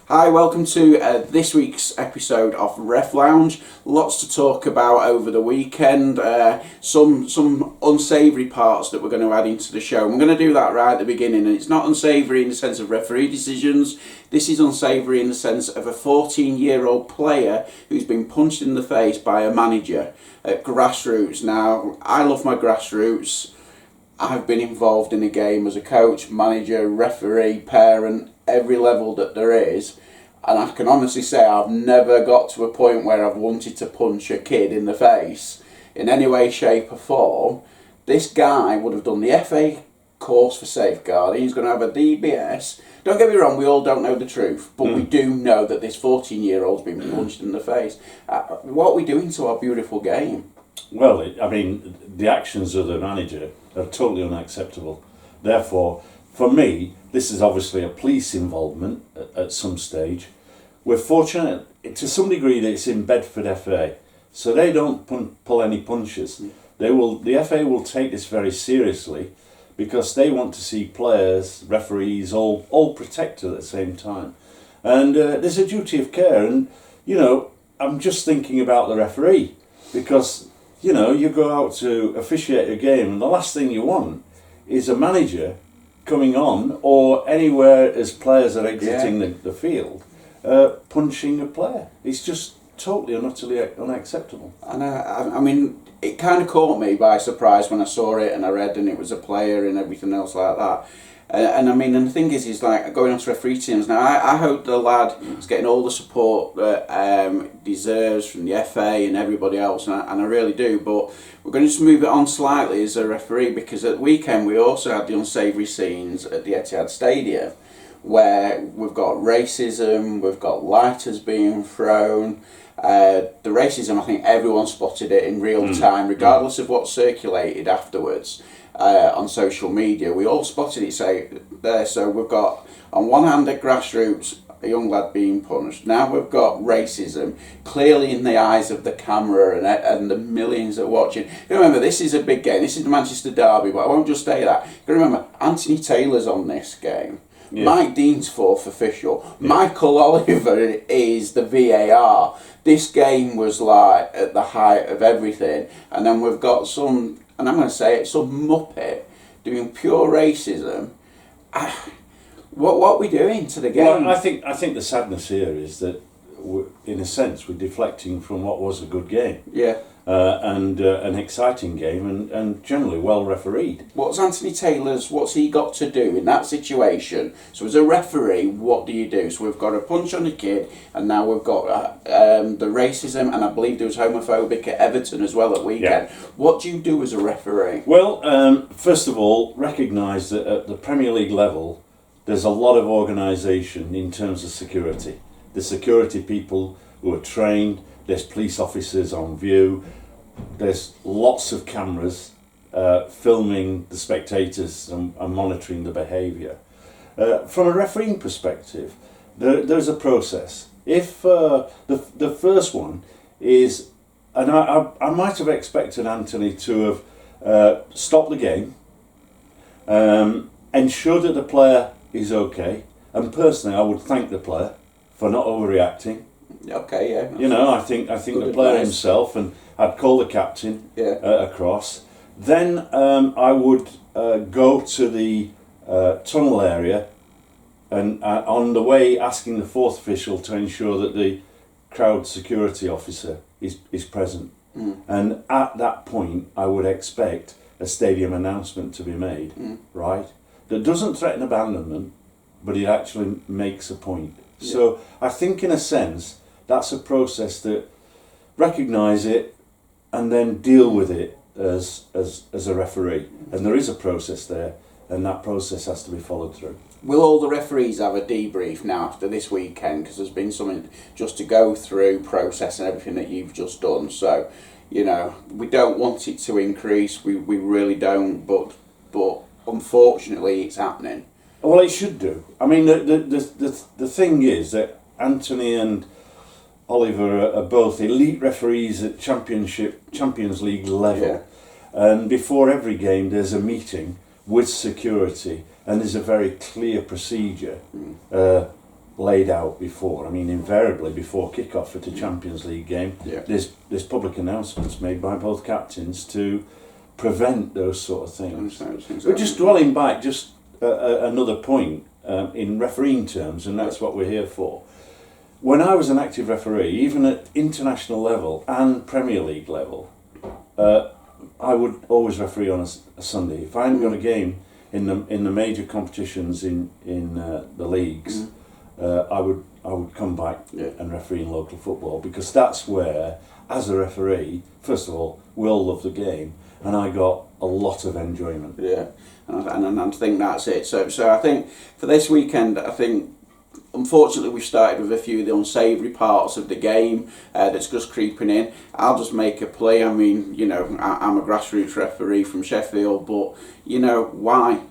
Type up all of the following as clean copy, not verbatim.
Hi, welcome to this week's episode of Ref Lounge. Lots to talk about over the weekend. Some unsavoury parts that we're going to add into the show. And we're going to do that right at the beginning. And it's not unsavoury in the sense of referee decisions. This is unsavoury in the sense of a 14-year-old player who's been punched in the face by a manager at grassroots. Now, I love my grassroots. I've been involved in a game as a coach, manager, referee, parent, every level that there is, and I can honestly say I've never got to a point where I've wanted to punch a kid in the face in any way, shape or form. This guy would have done the FA course for safeguarding. He's going to have a DBS. Don't get me wrong, we all don't know the truth, but we do know that this 14-year-old's been punched in the face. What are we doing to our beautiful game? Well, the actions of the manager are totally unacceptable. Therefore, for me, this is obviously a police involvement at some stage. We're fortunate to some degree that it's in Bedford FA, so they don't pull any punches. The FA will take this very seriously because they want to see players, referees, all protected at the same time. And there's a duty of care. And, I'm just thinking about the referee because, you go out to officiate a game and the last thing you want is a manager coming on or anywhere as players are exiting the field punching a player. It's just totally and utterly unacceptable. And I mean, it kind of caught me by surprise when I saw it and I read and it was a player and everything else like that. And the thing is like going on to referee teams now. I hope the lad is getting all the support that deserves from the FA and everybody else, and I really do. But we're going to just move it on slightly as a referee because at the weekend we also had the unsavoury scenes at the Etihad Stadium, where we've got racism, we've got lighters being thrown. The racism, I think everyone spotted it in real time, regardless of what circulated afterwards. On social media, we all spotted it there. So we've got on one hand at grassroots a young lad being punished. Now we've got racism clearly in the eyes of the camera and the millions that are watching. Remember, this is a big game. This is the Manchester derby, but I won't just say that. You remember, Anthony Taylor's on this game. Yeah. Mike Dean's fourth official. Yeah. Michael Oliver is the VAR. This game was like at the height of everything, and then we've got some. And I'm going to say it, some muppet doing pure racism. What are we doing to the game? Well, I think the sadness here is that, in a sense, we're deflecting from what was a good game. Yeah. And an exciting game and generally well refereed. What's he got to do in that situation? So as a referee, what do you do? So we've got a punch on a kid, and now we've got the racism, and I believe there was homophobic at Everton as well at weekend. Yeah. What do you do as a referee? Well, first of all, recognise that at the Premier League level, there's a lot of organisation in terms of security. The security people who are trained. There's police officers on view. There's lots of cameras filming the spectators and monitoring the behaviour. From a refereing perspective, there's a process. If the first one is, and I might have expected Anthony to have stopped the game, ensured that the player is okay, and personally I would thank the player for not overreacting. Okay, yeah. I think the player himself, and I'd call the captain across. Then I would go to the tunnel area, and on the way asking the fourth official to ensure that the crowd security officer is present. And at that point, I would expect a stadium announcement to be made, right? That doesn't threaten abandonment, but it actually makes a point. Yeah. So I think, in a sense, that's a process that recognise it and then deal with it as a referee. And there is a process there, and that process has to be followed through. Will all the referees have a debrief now after this weekend? Because there's been something just to go through, process and everything that you've just done. So, we don't want it to increase. We really don't. But unfortunately, it's happening. Well, it should do. I mean, the thing is that Anthony and Oliver are both elite referees at Champions League level, and before every game there's a meeting with security, and there's a very clear procedure laid out before. I mean, invariably before kick-off at a Champions League game, Yeah. there's public announcements made by both captains to prevent those sort of things. But just dwelling back, just another point in refereeing terms, and that's what we're here for. When I was an active referee, even at international level and Premier League level, I would always referee on a Sunday. If I hadn't got a game in the major competitions in the leagues, I would come back and referee in local football, because that's where, as a referee, first of all, we all love the game, and I got a lot of enjoyment. Yeah, and I think that's it. So I think for this weekend, I think unfortunately we've started with a few of the unsavoury parts of the game that's just creeping in. I'll just make a play. I mean, you know, I'm a grassroots referee from Sheffield, but you know, why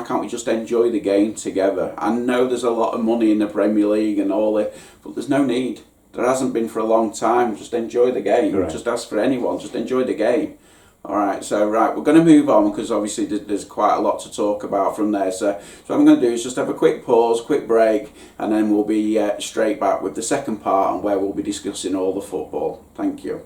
can't we just enjoy the game together? I know there's a lot of money in the Premier League and all it, but there's no need. There hasn't been for a long time. Just enjoy the game. Correct. Just ask for anyone. Just enjoy the game. All right, so we're going to move on, because obviously there's quite a lot to talk about from there. So what I'm going to do is just have a quick pause, quick break, and then we'll be straight back with the second part, and where we'll be discussing all the football. Thank you.